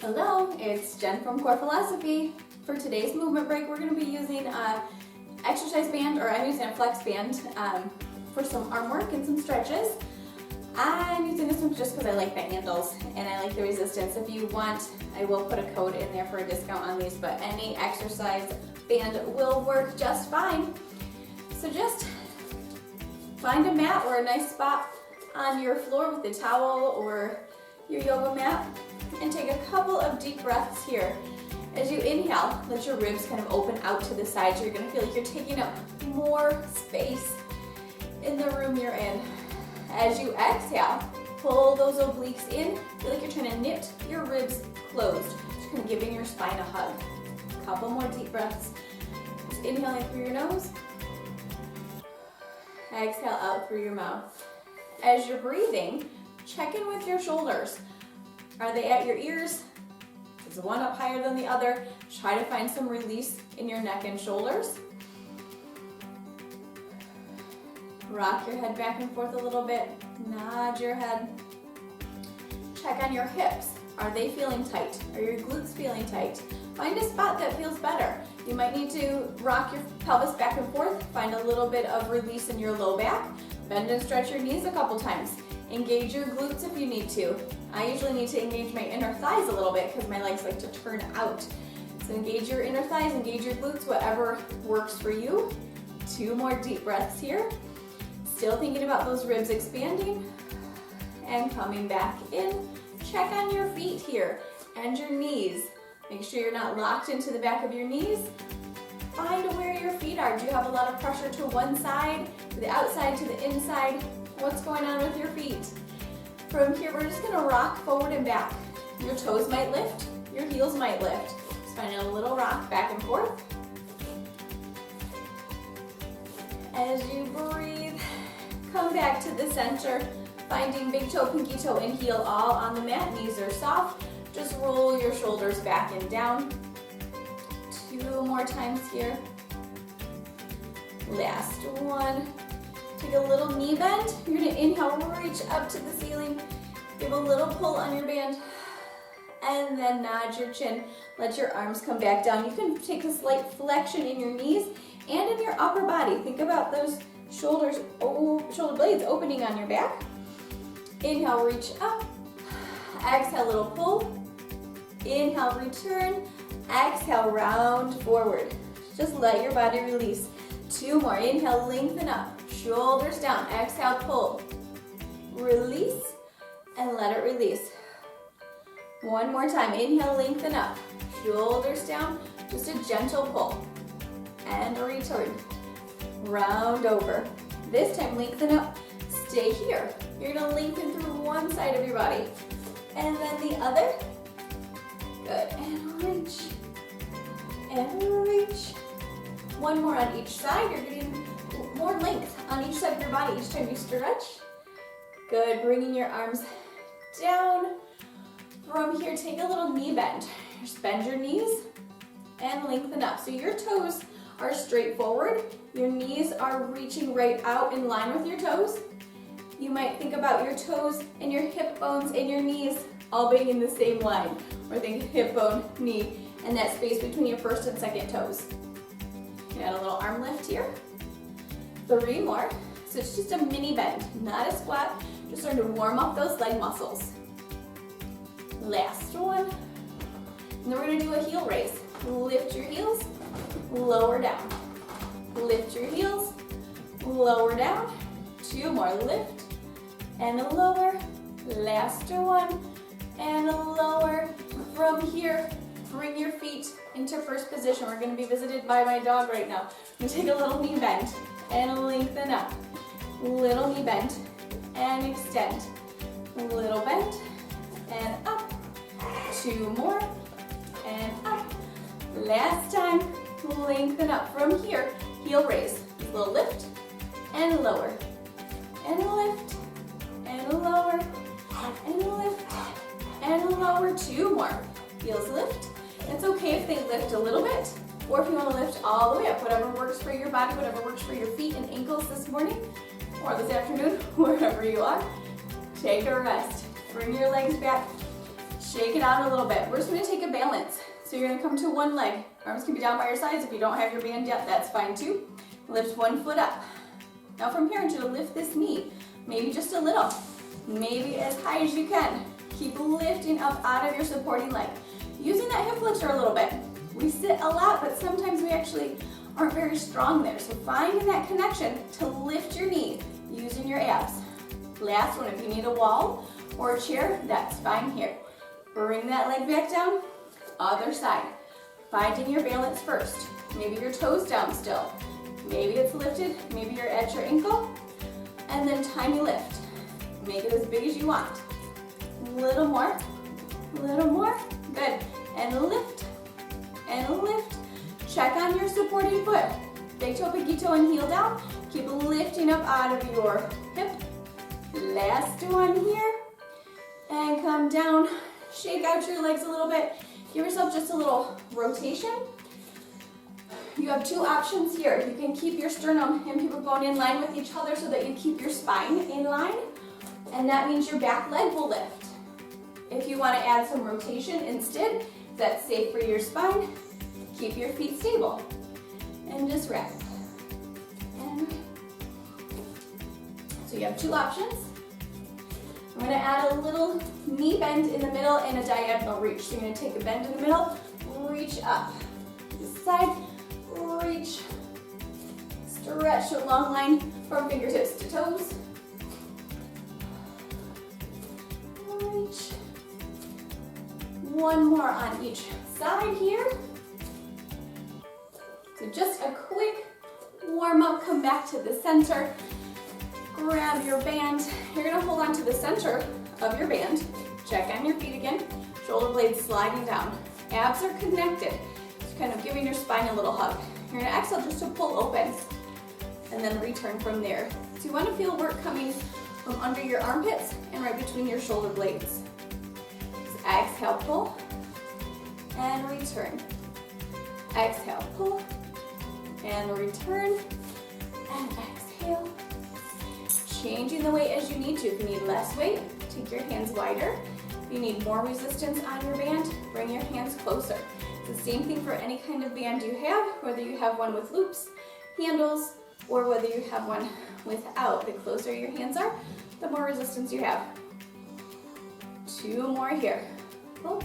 Hello, it's Jen from Core Philosophy. For today's movement break, we're going to be using an exercise band, or I'm using a flex band for some arm work and some stretches. I'm using this one just because I like the handles and I like the resistance. If you want, I will put a code in there for a discount on these, but any exercise band will work just fine. So just find a mat or a nice spot on your floor with a towel or your yoga mat and take a couple of deep breaths here. As you inhale, let your ribs kind of open out to the sides. You're going to feel like you're taking up more space in the room you're in. As you exhale, pull those obliques in. Feel like you're trying to knit your ribs closed. Just kind of giving your spine a hug. A couple more deep breaths. Just inhaling through your nose. Exhale out through your mouth. As you're breathing, check in with your shoulders. Are they at your ears? Is one up higher than the other? Try to find some release in your neck and shoulders. Rock your head back and forth a little bit. Nod your head. Check on your hips. Are they feeling tight? Are your glutes feeling tight? Find a spot that feels better. You might need to rock your pelvis back and forth. Find a little bit of release in your low back. Bend and stretch your knees a couple times. Engage your glutes if you need to. I usually need to engage my inner thighs a little bit because my legs like to turn out. So engage your inner thighs, engage your glutes, whatever works for you. 2 more deep breaths here. Still thinking about those ribs expanding and coming back in. Check on your feet here and your knees. Make sure you're not locked into the back of your knees. Find where your feet are. Do you have a lot of pressure to one side, to the outside, to the inside? What's going on with your feet? From here, we're just gonna rock forward and back. Your toes might lift, your heels might lift. Just finding a little rock back and forth. As you breathe, come back to the center, finding big toe, pinky toe, and heel all on the mat. Knees are soft. Just roll your shoulders back and down. 2 more times here. Last one. Take a little knee bend. You're gonna inhale, reach up to the ceiling. Give a little pull on your band. And then nod your chin. Let your arms come back down. You can take a slight flexion in your knees and in your upper body. Think about those shoulder blades opening on your back. Inhale, reach up. Exhale, little pull. Inhale, return. Exhale, round forward. Just let your body release. 2 more. Inhale, lengthen up. Shoulders down. Exhale, pull. Release and let it release. 1 more time. Inhale, lengthen up. Shoulders down. Just a gentle pull. And return. Round over. This time, lengthen up. Stay here. You're going to lengthen through one side of your body. And then the other. Good. And reach. And reach. 1 more on each side. You're getting more length on each side of your body each time you stretch. Good. Bringing your arms down. From here, take a little knee bend. Just bend your knees and lengthen up. So your toes are straight forward. Your knees are reaching right out in line with your toes. You might think about your toes and your hip bones and your knees all being in the same line. Or think hip bone, knee, and that space between your first and second toes. You add a little arm lift here. 3 more. So it's just a mini bend, not a squat. Just starting to warm up those leg muscles. Last one. And then we're going to do a heel raise. Lift your heels, lower down. Lift your heels, lower down. 2 more. Lift and a lower. Last one. And a lower. From here, bring your feet into first position. We're going to be visited by my dog right now. I'm going to take a little knee bend and lengthen up. Little knee bend and extend. Little bend and up. 2 more and up. Last time, lengthen up. From here, heel raise. Little lift and lower. And lift and lower and lift and lower. 2 more. Heels lift. It's okay if they lift a little bit, or if you want to lift all the way up, whatever works for your body, whatever works for your feet and ankles this morning or this afternoon, wherever you are. Take a rest. Bring your legs back. Shake it out a little bit. We're just gonna take a balance. So you're gonna come to one leg. Arms can be down by your sides. If you don't have your band yet, that's fine too. Lift one foot up. Now from here, I want you to lift this knee. Maybe just a little. Maybe as high as you can. Keep lifting up out of your supporting leg. Using that hip flexor a little bit. We sit a lot, but sometimes we actually aren't very strong there. So finding that connection to lift your knee using your abs. Last one, if you need a wall or a chair, that's fine here. Bring that leg back down, other side. Finding your balance first. Maybe your toes down still. Maybe it's lifted, maybe you're at your ankle. And then tiny lift. Make it as big as you want. Little more, good. And lift, and lift. Check on your supporting foot. Big toe, pinky toe, and heel down. Keep lifting up out of your hip. Last one here. And come down. Shake out your legs a little bit. Give yourself just a little rotation. You have two options here. You can keep your sternum and pubic bone in line with each other so that you keep your spine in line. And that means your back leg will lift. If you want to add some rotation instead, that's safe for your spine. Keep your feet stable. And just rest. And so you have two options. I'm going to add a little knee bend in the middle and a diagonal reach. So you're going to take a bend in the middle, reach up. This side, reach. Stretch a long line from fingertips to toes. Reach. One more on each side here. So just a quick warm up, come back to the center. Grab your band. You're gonna hold on to the center of your band. Check on your feet again. Shoulder blades sliding down. Abs are connected. Just kind of giving your spine a little hug. You're gonna exhale just to pull open and then return from there. So you wanna feel work coming from under your armpits and right between your shoulder blades. So exhale, pull, and return. Exhale, pull, and return, and exhale. Changing the weight as you need to. If you need less weight, take your hands wider. If you need more resistance on your band, bring your hands closer. It's the same thing for any kind of band you have, whether you have one with loops, handles, or whether you have one without. The closer your hands are, the more resistance you have. Two more here. Pull.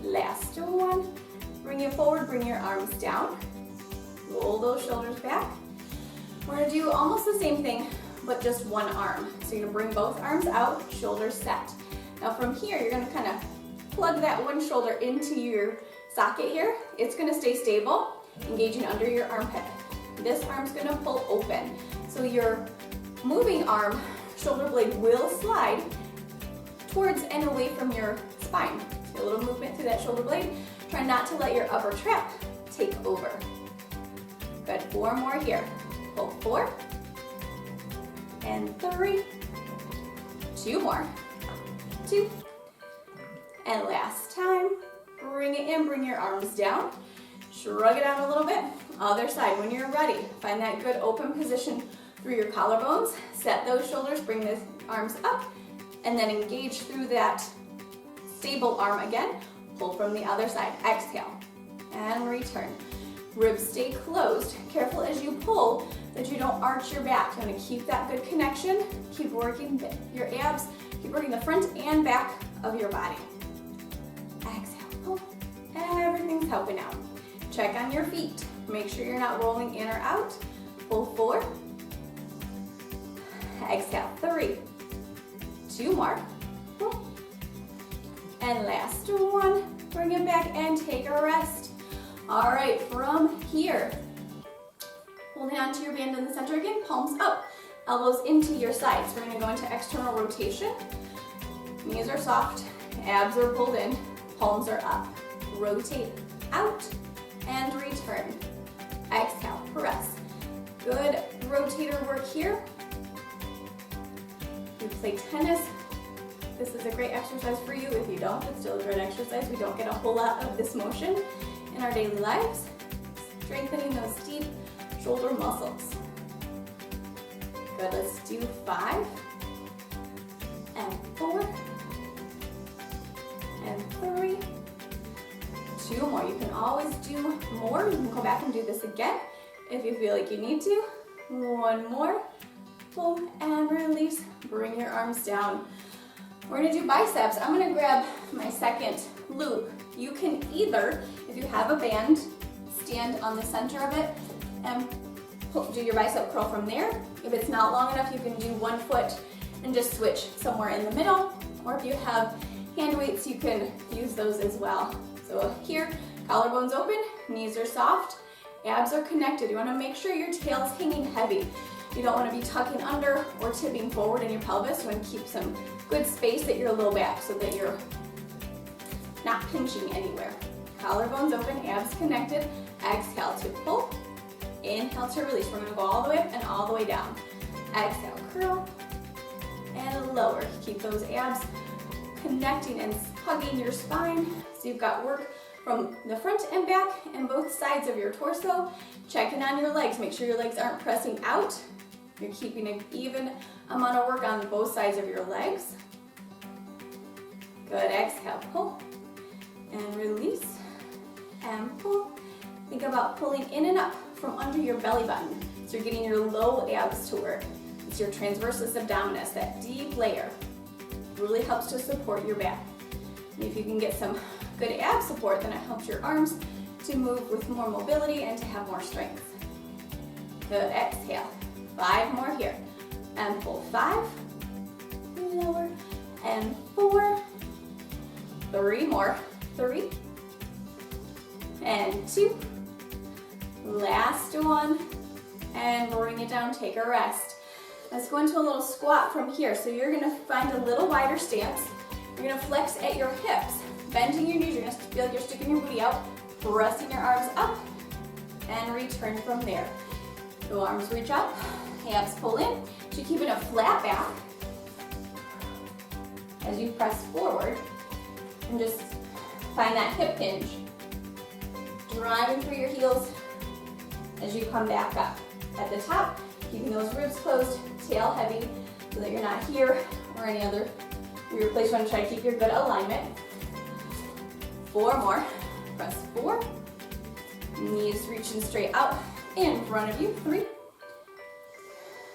Last one. Bring it forward, bring your arms down. Roll those shoulders back. We're gonna do almost the same thing, but just one arm. So you're gonna bring both arms out, shoulders set. Now from here, you're gonna kind of plug that one shoulder into your socket here. It's gonna stay stable, engaging under your armpit. This arm's gonna pull open. So your moving arm, shoulder blade will slide towards and away from your spine. See a little movement through that shoulder blade. Try not to let your upper trap take over. Good, four more here. Pull 4, and 3, 2 more, 2, and last time, bring it in, bring your arms down, shrug it out a little bit, other side. When you're ready, find that good open position through your collarbones, set those shoulders, bring the arms up, and then engage through that stable arm again, pull from the other side, exhale, and return. Ribs stay closed. Careful as you pull that you don't arch your back. You want to keep that good connection. Keep working your abs. Keep working the front and back of your body. Exhale, pull. Everything's helping out. Check on your feet. Make sure you're not rolling in or out. Pull 4. Exhale, 3. 2 more. Pull. And last one. Bring it back and take a rest. All right, from here, holding onto your band in the center again, palms up, elbows into your sides. We're gonna go into external rotation. Knees are soft, abs are pulled in, palms are up. Rotate out and return. Exhale, press. Good rotator work here. If you play tennis, this is a great exercise for you. If you don't, it's still a great exercise. We don't get a whole lot of this motion in our daily lives, strengthening those deep shoulder muscles. Good, let's do 5, and 4, 2 more. You can always do more. You can go back and do this again if you feel like you need to. 1 more. Pull and release. Bring your arms down. We're gonna do biceps. I'm gonna grab my second loop. You can either, if you have a band, stand on the center of it and do your bicep curl from there. If it's not long enough, you can do 1 foot and just switch somewhere in the middle. Or if you have hand weights, you can use those as well. So here, collarbones open, knees are soft, abs are connected. You wanna make sure your tail's hanging heavy. You don't wanna be tucking under or tipping forward in your pelvis. You wanna keep some good space at your low back so that you're not pinching anywhere. Collarbones open, abs connected. Exhale to pull. Inhale to release. We're gonna go all the way up and all the way down. Exhale, curl, and lower. Keep those abs connecting and hugging your spine. So you've got work from the front and back and both sides of your torso. Checking on your legs. Make sure your legs aren't pressing out. You're keeping an even amount of work on both sides of your legs. Good, exhale, pull, and release, and pull. Think about pulling in and up from under your belly button. So you're getting your low abs to work. It's your transversus abdominis, that deep layer. Really helps to support your back. And if you can get some good ab support, then it helps your arms to move with more mobility and to have more strength. Good, exhale. 5 more here. And pull 5, lower, and 4, 3 more, 3, and 2, last one, and bring it down, take a rest. Let's go into a little squat from here. So you're gonna find a little wider stance. You're gonna flex at your hips, bending your knees. You're gonna feel like you're sticking your booty out, pressing your arms up, and return from there. So arms reach up, abs pull in. So you're keeping a flat back as you press forward, and just find that hip hinge. Driving through your heels as you come back up. At the top, keeping those ribs closed, tail heavy, so that you're not here or any other weird place. You want to try to keep your good alignment. 4 more. Press 4. Knees reaching straight out in front of you. 3.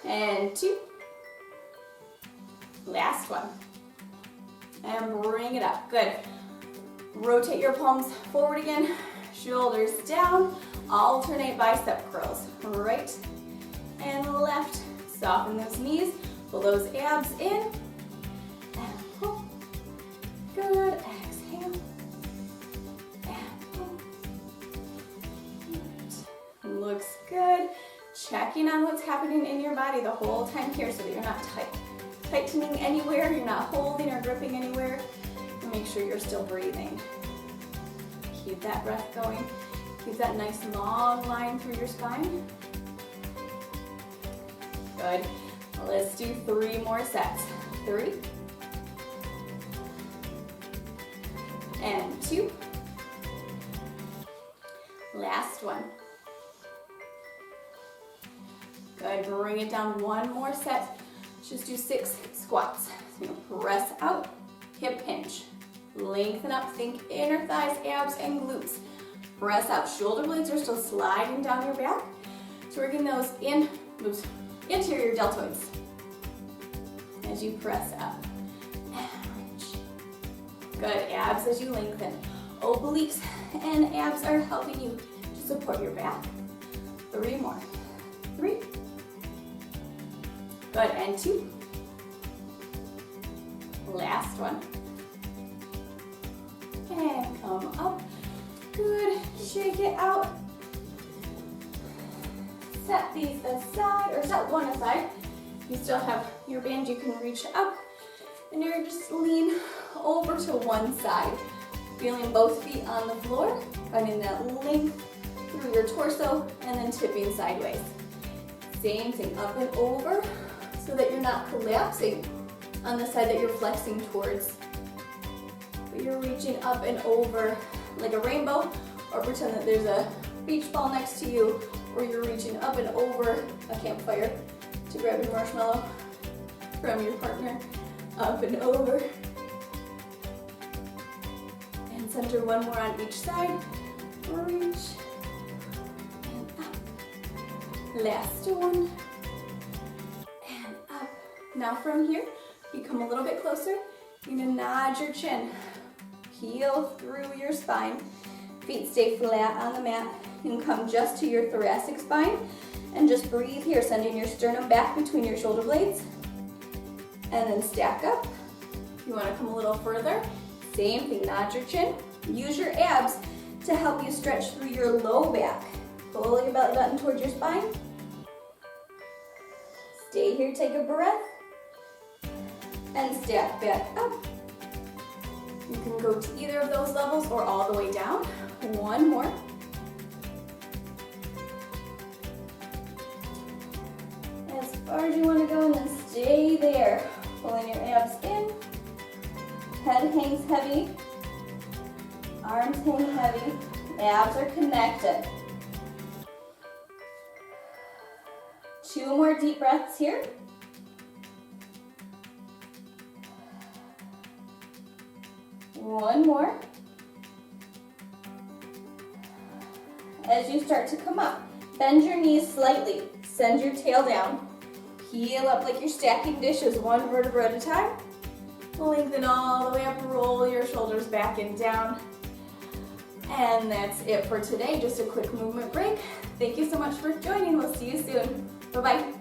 And 2. Last one. And bring it up. Good. Rotate your palms forward again. Shoulders down. Alternate bicep curls. Right and left. Soften those knees. Pull those abs in. And pull. Good. Exhale. And pull. Good. Looks good. Checking on what's happening in your body the whole time here so that you're not tightening anywhere, you're not holding or gripping anywhere. And make sure you're still breathing. Keep that breath going. Keep that nice long line through your spine. Good. Let's do 3 more sets. 3. And 2. Last one. Good. Bring it down 1 more set. Just do 6 squats. So you'll press out, hip hinge. Lengthen up, think inner thighs, abs, and glutes. Press out, shoulder blades are still sliding down your back. So we're getting those interior deltoids as you press up. Good, abs as you lengthen. Obliques and abs are helping you to support your back. 3 more. 3. Good, and 2. Last one. And come up. Good, shake it out. Set these aside, or set one aside. You still have your band, you can reach up. And you're just lean over to one side. Feeling both feet on the floor, finding that length through your torso, and then tipping sideways. Same thing, up and over, so that you're not collapsing on the side that you're flexing towards. But you're reaching up and over like a rainbow, or pretend that there's a beach ball next to you, or you're reaching up and over a campfire to grab your marshmallow from your partner. Up and over. And And center, one more on each side. Reach and up. Last one and up. Now from here, you come a little bit closer. You're gonna nod your chin, heel through your spine. Feet stay flat on the mat. You can come just to your thoracic spine and just breathe here, sending your sternum back between your shoulder blades. And then stack up. If you wanna come a little further, same thing, nod your chin. Use your abs to help you stretch through your low back. Pull your belly button towards your spine. Stay here, take a breath. And stack back up. You can go to either of those levels or all the way down. One more. As far as you want to go, and then stay there. Pulling your abs in. Head hangs heavy. Arms hang heavy. Abs are connected. 2 more deep breaths here. One more. As you start to come up, bend your knees slightly. Send your tail down. Heel up like you're stacking dishes, one vertebra at a time. Lengthen all the way up, roll your shoulders back and down. And that's it for today, just a quick movement break. Thank you so much for joining. We'll see you soon. Bye-bye.